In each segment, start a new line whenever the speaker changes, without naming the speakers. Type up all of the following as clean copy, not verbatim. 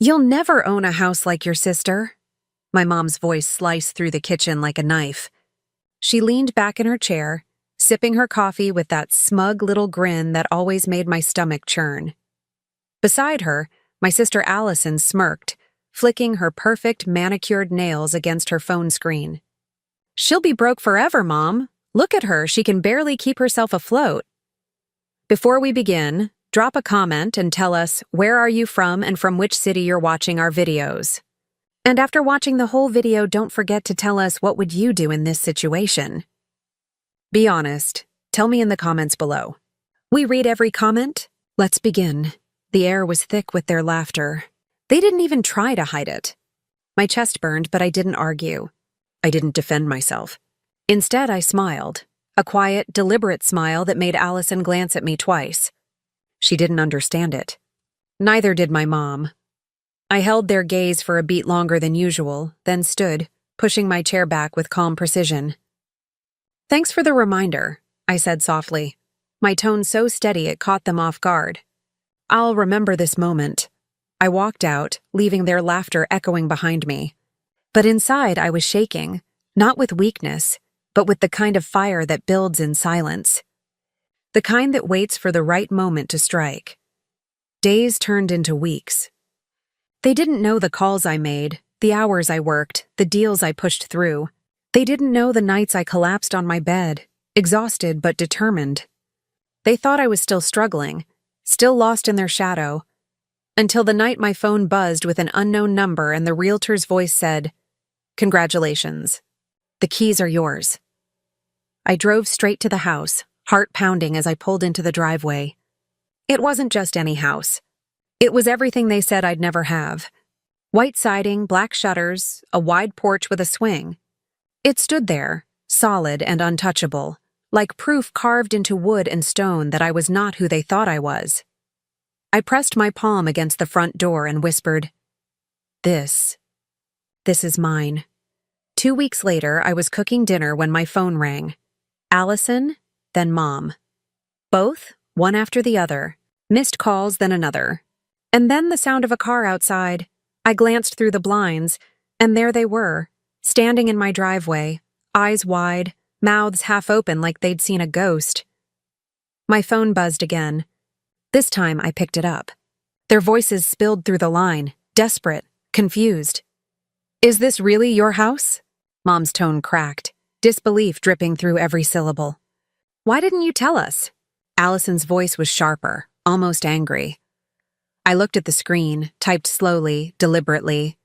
You'll never own a house like your sister. My mom's voice sliced through the kitchen like a knife. She leaned back in her chair, sipping her coffee with that smug little grin that always made my stomach churn. Beside her, my sister Allison smirked, flicking her perfect manicured nails against her phone screen. She'll be broke forever, Mom. Look at her, she can barely keep herself afloat. Before we begin, drop a comment and tell us where are you from and from which city you're watching our videos. And after watching the whole video, don't forget to tell us what would you do in this situation. Be honest. Tell me in the comments below. We read every comment. Let's begin. The air was thick with their laughter. They didn't even try to hide it. My chest burned, but I didn't argue. I didn't defend myself. Instead, I smiled. A quiet, deliberate smile that made Allison glance at me twice. She didn't understand it. Neither did my mom. I held their gaze for a beat longer than usual, then stood, pushing my chair back with calm precision. Thanks for the reminder, I said softly, my tone so steady it caught them off guard. I'll remember this moment. I walked out, leaving their laughter echoing behind me. But inside I was shaking, not with weakness, but with the kind of fire that builds in silence. The kind that waits for the right moment to strike. Days turned into weeks. They didn't know the calls I made, the hours I worked, the deals I pushed through. They didn't know the nights I collapsed on my bed, exhausted but determined. They thought I was still struggling, still lost in their shadow, until the night my phone buzzed with an unknown number and the realtor's voice said, "Congratulations. The keys are yours." I drove straight to the house, heart pounding as I pulled into the driveway. It wasn't just any house. It was everything they said I'd never have. White siding, black shutters, a wide porch with a swing. It stood there, solid and untouchable, like proof carved into wood and stone that I was not who they thought I was. I pressed my palm against the front door and whispered, This is mine." 2 weeks later, I was cooking dinner when my phone rang. Allison, then Mom. Both, one after the other, missed calls, then another. And then the sound of a car outside. I glanced through the blinds, and there they were, standing in my driveway, eyes wide, mouths half open like they'd seen a ghost. My phone buzzed again. This time I picked it up. Their voices spilled through the line, desperate, confused. "Is this really your house?" Mom's tone cracked, disbelief dripping through every syllable. "Why didn't you tell us?" Allison's voice was sharper, almost angry. I looked at the screen, typed slowly, deliberately.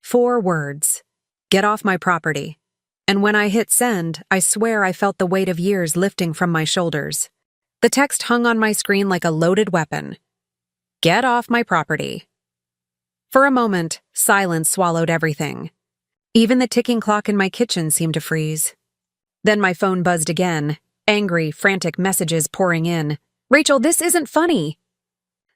4 words. "Get off my property." And when I hit send, I swear I felt the weight of years lifting from my shoulders. The text hung on my screen like a loaded weapon. "Get off my property." For a moment, silence swallowed everything. Even the ticking clock in my kitchen seemed to freeze. Then my phone buzzed again, angry, frantic messages pouring in. "Rachel, this isn't funny."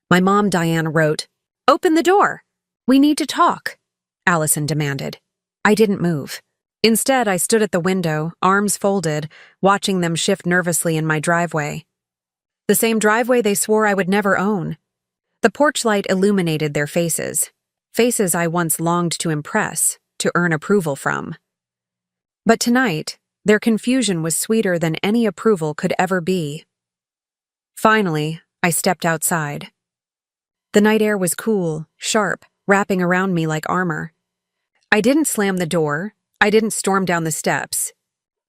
My mom, Diane, wrote, "Open the door. We need to talk," Allison demanded. I didn't move. Instead, I stood at the window, arms folded, watching them shift nervously in my driveway. The same driveway they swore I would never own. The porch light illuminated their faces. Faces I once longed to impress, to earn approval from. But tonight, their confusion was sweeter than any approval could ever be. Finally, I stepped outside. The night air was cool, sharp, wrapping around me like armor. I didn't slam the door. I didn't storm down the steps.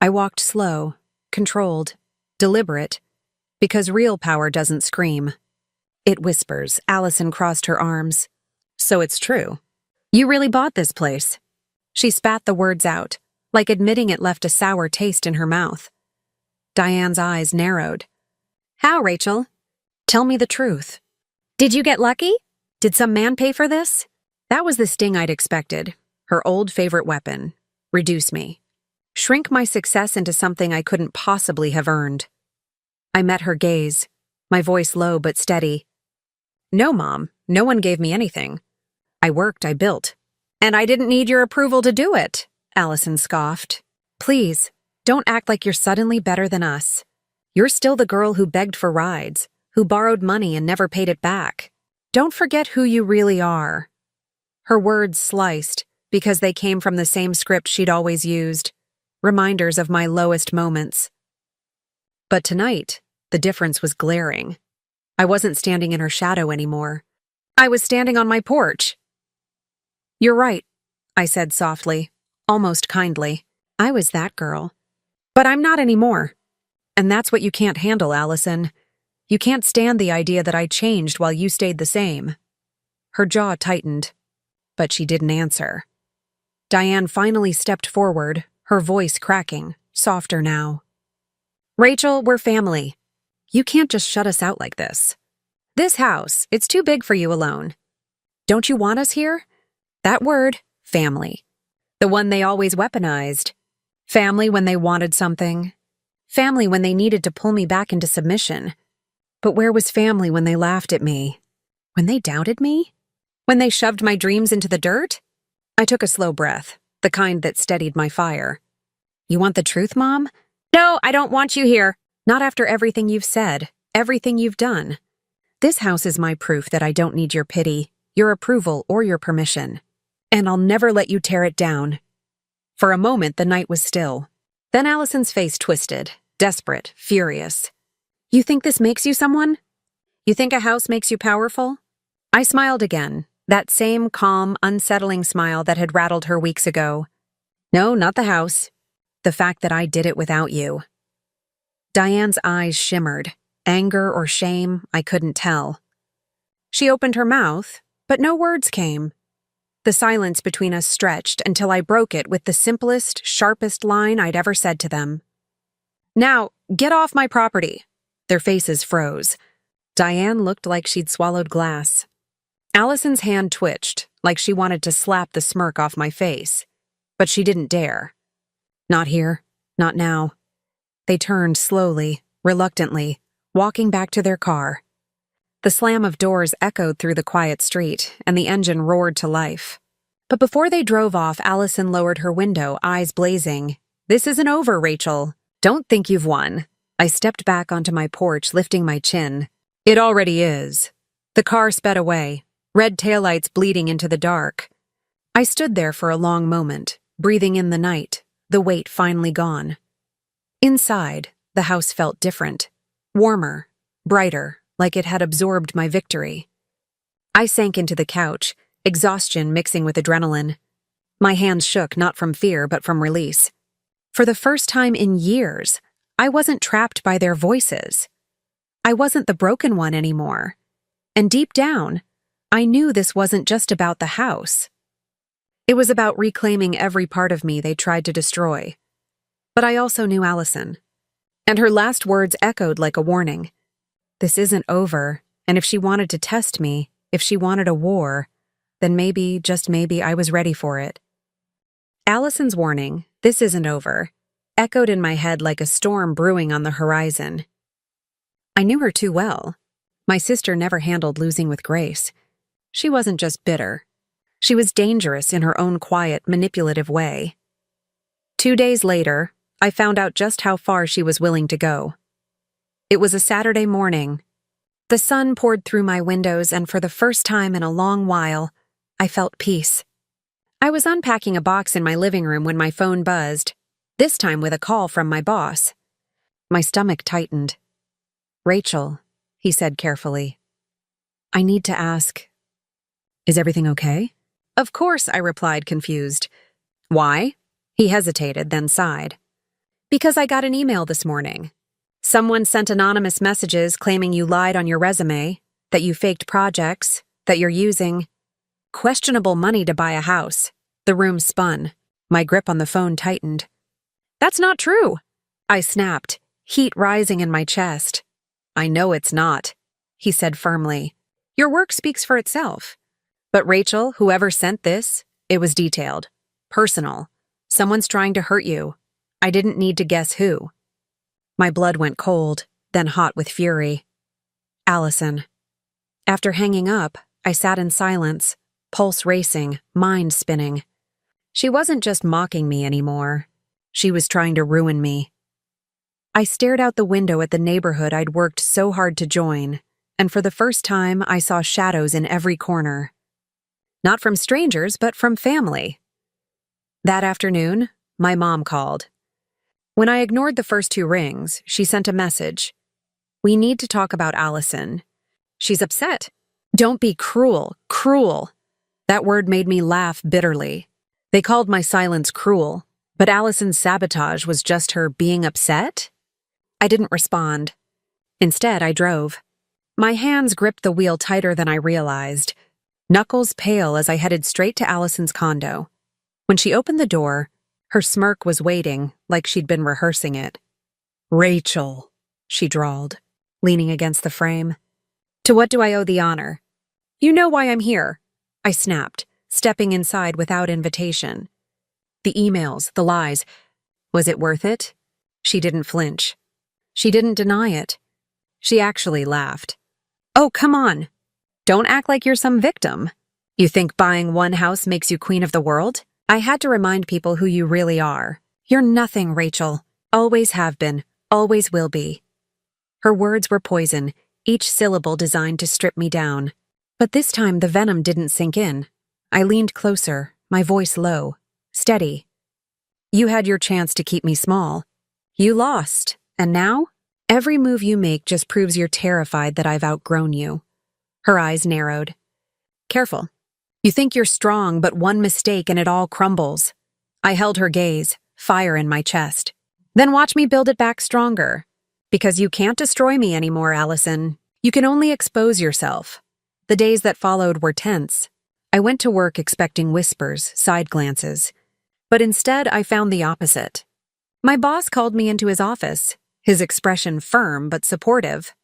I walked slow, controlled, deliberate, because real power doesn't scream. It whispers. Allison crossed her arms. "So it's true. You really bought this place." She spat the words out, like admitting it left a sour taste in her mouth. Diane's eyes narrowed. "How, Rachel? Tell me the truth. Did you get lucky? Did some man pay for this?" That was the sting I'd expected. Her old favorite weapon. Reduce me. Shrink my success into something I couldn't possibly have earned. I met her gaze, my voice low but steady. "No, Mom, no one gave me anything. I worked, I built. And I didn't need your approval to do it," Allison scoffed. "Please, don't act like you're suddenly better than us. You're still the girl who begged for rides, who borrowed money and never paid it back. Don't forget who you really are." Her words sliced, because they came from the same script she'd always used, reminders of my lowest moments. But tonight, the difference was glaring. I wasn't standing in her shadow anymore. I was standing on my porch. "You're right," I said softly, almost kindly. I was that girl. But I'm not anymore. And that's what you can't handle, Allison. You can't stand the idea that I changed while you stayed the same. Her jaw tightened, but she didn't answer. Diane finally stepped forward, her voice cracking, softer now. "Rachel, we're family. You can't just shut us out like this. This house, it's too big for you alone. Don't you want us here? That word, family. The one they always weaponized. Family when they wanted something. Family when they needed to pull me back into submission. But where was family when they laughed at me? When they doubted me? When they shoved my dreams into the dirt?" I took a slow breath, the kind that steadied my fire. "You want the truth, Mom?" "No, I don't want you here. Not after everything you've said, everything you've done. This house is my proof that I don't need your pity, your approval, or your permission. And I'll never let you tear it down." For a moment, the night was still. Then Allison's face twisted, desperate, furious. "You think this makes you someone? You think a house makes you powerful?" I smiled again, that same calm, unsettling smile that had rattled her weeks ago. "No, not the house. The fact that I did it without you." Diane's eyes shimmered. Anger or shame, I couldn't tell. She opened her mouth, but no words came. The silence between us stretched until I broke it with the simplest, sharpest line I'd ever said to them. "Now, get off my property." Their faces froze. Diane looked like she'd swallowed glass. Allison's hand twitched, like she wanted to slap the smirk off my face. But she didn't dare. "Not here. Not now." They turned slowly, reluctantly, walking back to their car. The slam of doors echoed through the quiet street, and the engine roared to life. But before they drove off, Allison lowered her window, eyes blazing. "This isn't over, Rachel. Don't think you've won." I stepped back onto my porch, lifting my chin. "It already is." The car sped away, red taillights bleeding into the dark. I stood there for a long moment, breathing in the night, the weight finally gone. Inside, the house felt different, warmer, brighter, like it had absorbed my victory. I sank into the couch, exhaustion mixing with adrenaline. My hands shook not from fear but from release. For the first time in years, I wasn't trapped by their voices. I wasn't the broken one anymore. And deep down, I knew this wasn't just about the house. It was about reclaiming every part of me they tried to destroy. But I also knew Allison. And her last words echoed like a warning. This isn't over, and if she wanted to test me, if she wanted a war, then maybe, just maybe, I was ready for it. Allison's warning, "This isn't over," echoed in my head like a storm brewing on the horizon. I knew her too well. My sister never handled losing with grace. She wasn't just bitter. She was dangerous in her own quiet, manipulative way. 2 days later, I found out just how far she was willing to go. It was a Saturday morning. The sun poured through my windows, and for the first time in a long while, I felt peace. I was unpacking a box in my living room when my phone buzzed, this time with a call from my boss. My stomach tightened. "Rachel," he said carefully. "I need to ask, is everything okay?" "Of course," I replied, confused. "Why?" He hesitated, then sighed. "Because I got an email this morning. Someone sent anonymous messages claiming you lied on your resume, that you faked projects, that you're using questionable money to buy a house." The room spun. My grip on the phone tightened. "That's not true," I snapped, heat rising in my chest. "I know it's not," he said firmly. "Your work speaks for itself." "But Rachel, whoever sent this, it was detailed. Personal. Someone's trying to hurt you. I didn't need to guess who." My blood went cold, then hot with fury. Allison. After hanging up, I sat in silence, pulse racing, mind spinning. She wasn't just mocking me anymore. She was trying to ruin me. I stared out the window at the neighborhood I'd worked so hard to join, and for the first time I saw shadows in every corner. Not from strangers, but from family. That afternoon, my mom called. When I ignored the first 2 rings, she sent a message. "We need to talk about Allison. She's upset. Don't be cruel, cruel." That word made me laugh bitterly. They called my silence cruel, but Allison's sabotage was just her being upset? I didn't respond. Instead, I drove. My hands gripped the wheel tighter than I realized, knuckles pale as I headed straight to Allison's condo. When she opened the door, her smirk was waiting, like she'd been rehearsing it. "Rachel," she drawled, leaning against the frame. "To what do I owe the honor?" "You know why I'm here," I snapped, stepping inside without invitation. The emails, the lies. Was it worth it? She didn't flinch. She didn't deny it. She actually laughed. "Oh, come on. Don't act like you're some victim. You think buying one house makes you queen of the world? I had to remind people who you really are. You're nothing, Rachel. Always have been, always will be." Her words were poison, each syllable designed to strip me down. But this time the venom didn't sink in. I leaned closer, my voice low, steady. "You had your chance to keep me small. You lost, and now? Every move you make just proves you're terrified that I've outgrown you." Her eyes narrowed. "Careful. You think you're strong, but one mistake and it all crumbles." I held her gaze, fire in my chest. "Then watch me build it back stronger. Because you can't destroy me anymore, Allison. You can only expose yourself." The days that followed were tense. I went to work expecting whispers, side glances. But instead, I found the opposite. My boss called me into his office, his expression firm but supportive.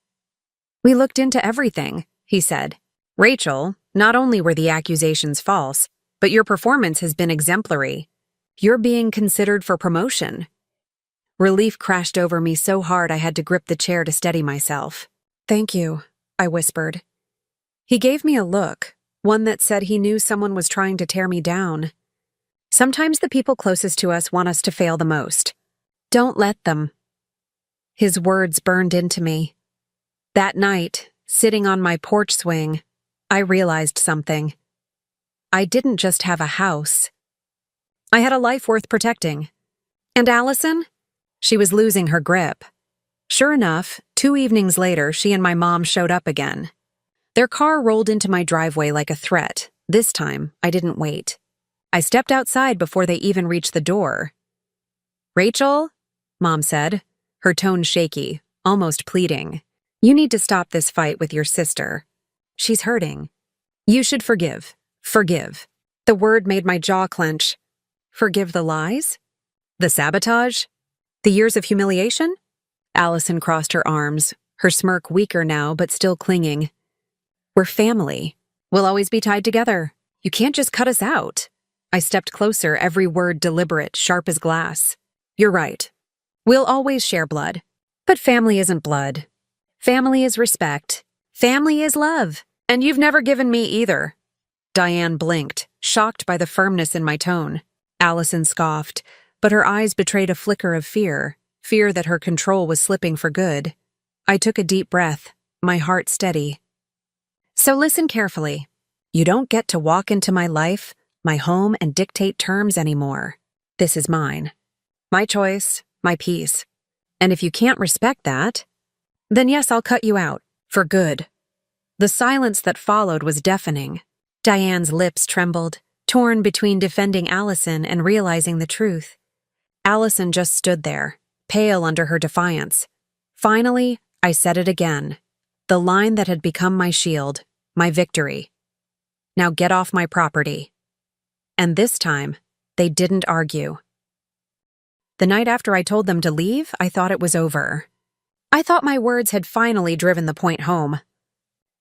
"We looked into everything," he said. "Rachel, not only were the accusations false, but your performance has been exemplary. You're being considered for promotion." Relief crashed over me so hard I had to grip the chair to steady myself. "Thank you," I whispered. He gave me a look, one that said he knew someone was trying to tear me down. Sometimes the people closest to us want us to fail the most. Don't let them. His words burned into me. That night, sitting on my porch swing, I realized something. I didn't just have a house. I had a life worth protecting. And Allison? She was losing her grip. Sure enough, 2 evenings later, she and my mom showed up again. Their car rolled into my driveway like a threat. This time, I didn't wait. I stepped outside before they even reached the door. "Rachel," Mom said, her tone shaky, almost pleading. "You need to stop this fight with your sister. She's hurting. You should forgive. Forgive." The word made my jaw clench. Forgive the lies? The sabotage? The years of humiliation? Allison crossed her arms, her smirk weaker now but still clinging. "We're family. We'll always be tied together. You can't just cut us out." I stepped closer, every word deliberate, sharp as glass. "You're right. We'll always share blood. But family isn't blood. Family is respect. Family is love. And you've never given me either." Diane blinked, shocked by the firmness in my tone. Allison scoffed, but her eyes betrayed a flicker of fear that her control was slipping for good. I took a deep breath, my heart steady. "So listen carefully. You don't get to walk into my life, my home, and dictate terms anymore. This is mine. My choice, my peace. And if you can't respect that, then yes, I'll cut you out, for good." The silence that followed was deafening. Diane's lips trembled, torn between defending Allison and realizing the truth. Allison just stood there, pale under her defiance. Finally, I said it again. The line that had become my shield, my victory. "Now get off my property." And this time, they didn't argue. The night after I told them to leave, I thought it was over. I thought my words had finally driven the point home.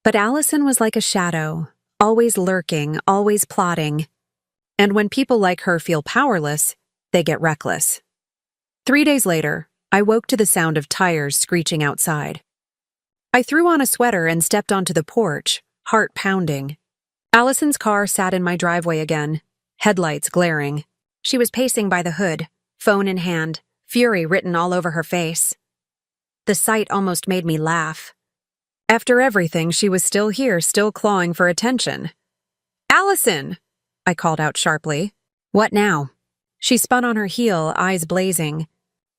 But Allison was like a shadow, always lurking, always plotting. And when people like her feel powerless, they get reckless. 3 days later, I woke to the sound of tires screeching outside. I threw on a sweater and stepped onto the porch, heart pounding. Allison's car sat in my driveway again, headlights glaring. She was pacing by the hood, phone in hand, fury written all over her face. The sight almost made me laugh. After everything, she was still here, still clawing for attention. Allison! I called out sharply. What now? She spun on her heel, eyes blazing.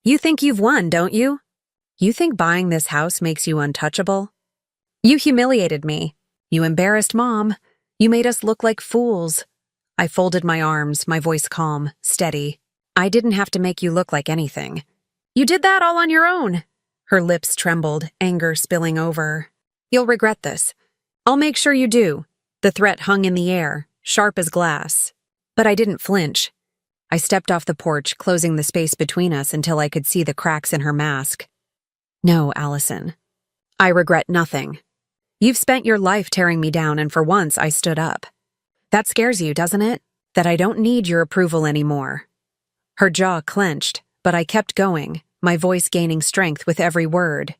You think you've won, don't you? You think buying this house makes you untouchable? You humiliated me. You embarrassed Mom. You made us look like fools. I folded my arms, my voice calm, steady. I didn't have to make you look like anything. You did that all on your own. Her lips trembled, anger spilling over. You'll regret this. I'll make sure you do. The threat hung in the air, sharp as glass. But I didn't flinch. I stepped off the porch, closing the space between us until I could see the cracks in her mask. No, Allison. I regret nothing. You've spent your life tearing me down, and for once I stood up. That scares you, doesn't it? That I don't need your approval anymore. Her jaw clenched, but I kept going, my voice gaining strength with every word.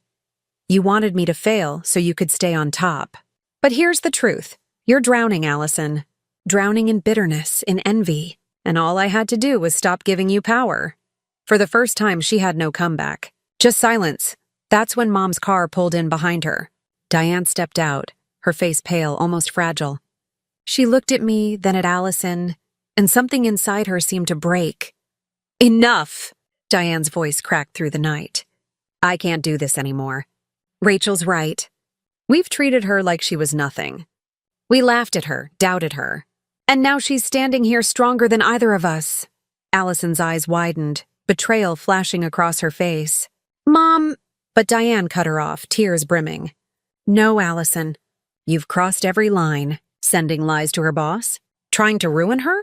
You wanted me to fail so you could stay on top. But here's the truth. You're drowning, Allison. Drowning in bitterness, in envy. And all I had to do was stop giving you power. For the first time, she had no comeback. Just silence. That's when Mom's car pulled in behind her. Diane stepped out, her face pale, almost fragile. She looked at me, then at Allison, and something inside her seemed to break. Enough! Diane's voice cracked through the night. I can't do this anymore. Rachel's right. We've treated her like she was nothing. We laughed at her, doubted her. And now she's standing here stronger than either of us. Allison's eyes widened, betrayal flashing across her face. Mom! But Diane cut her off, tears brimming. No, Allison. You've crossed every line. Sending lies to her boss? Trying to ruin her?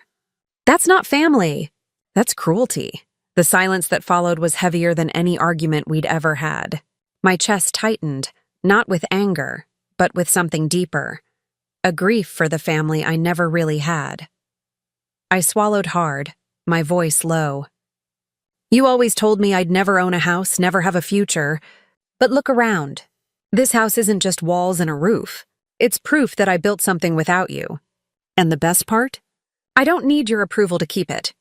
That's not family. That's cruelty. The silence that followed was heavier than any argument we'd ever had. My chest tightened, not with anger, but with something deeper. A grief for the family I never really had. I swallowed hard, my voice low. You always told me I'd never own a house, never have a future. But look around. This house isn't just walls and a roof. It's proof that I built something without you. And the best part? I don't need your approval to keep it.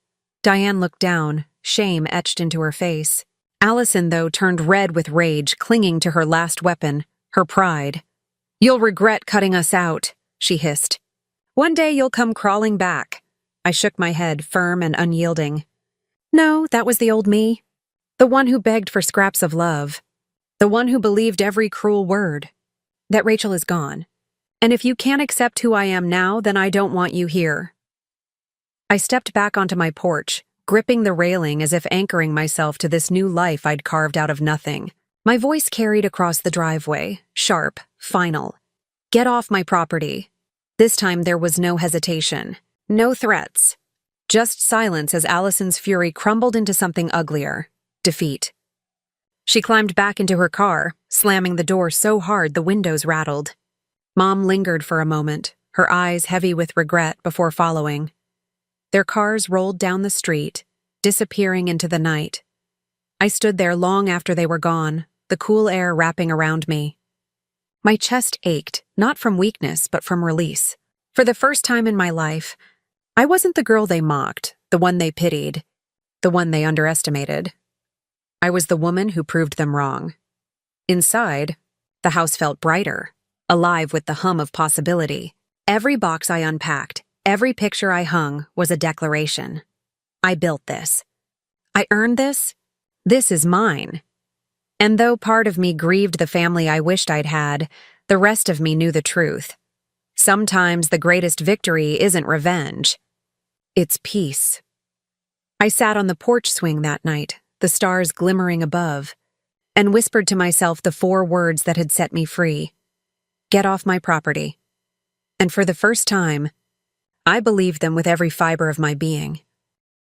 Diane looked down, shame etched into her face. Allison, though, turned red with rage, clinging to her last weapon, her pride. You'll regret cutting us out, she hissed. One day you'll come crawling back. I shook my head, firm and unyielding. No, that was the old me. The one who begged for scraps of love. The one who believed every cruel word. That Rachel is gone. And if you can't accept who I am now, then I don't want you here. I stepped back onto my porch, gripping the railing as if anchoring myself to this new life I'd carved out of nothing. My voice carried across the driveway, sharp, final. Get off my property. This time there was no hesitation, no threats. Just silence as Allison's fury crumbled into something uglier, defeat. She climbed back into her car, slamming the door so hard the windows rattled. Mom lingered for a moment, her eyes heavy with regret before following. Their cars rolled down the street, disappearing into the night. I stood there long after they were gone, the cool air wrapping around me. My chest ached, not from weakness, but from release. For the first time in my life, I wasn't the girl they mocked, the one they pitied, the one they underestimated. I was the woman who proved them wrong. Inside, the house felt brighter, alive with the hum of possibility. Every box I unpacked, every picture I hung was a declaration. I built this. I earned this. This is mine. And though part of me grieved the family I wished I'd had, the rest of me knew the truth. Sometimes the greatest victory isn't revenge. It's peace. I sat on the porch swing that night, the stars glimmering above, and whispered to myself the 4 words that had set me free. Get off my property. And for the first time, I believed them with every fiber of my being.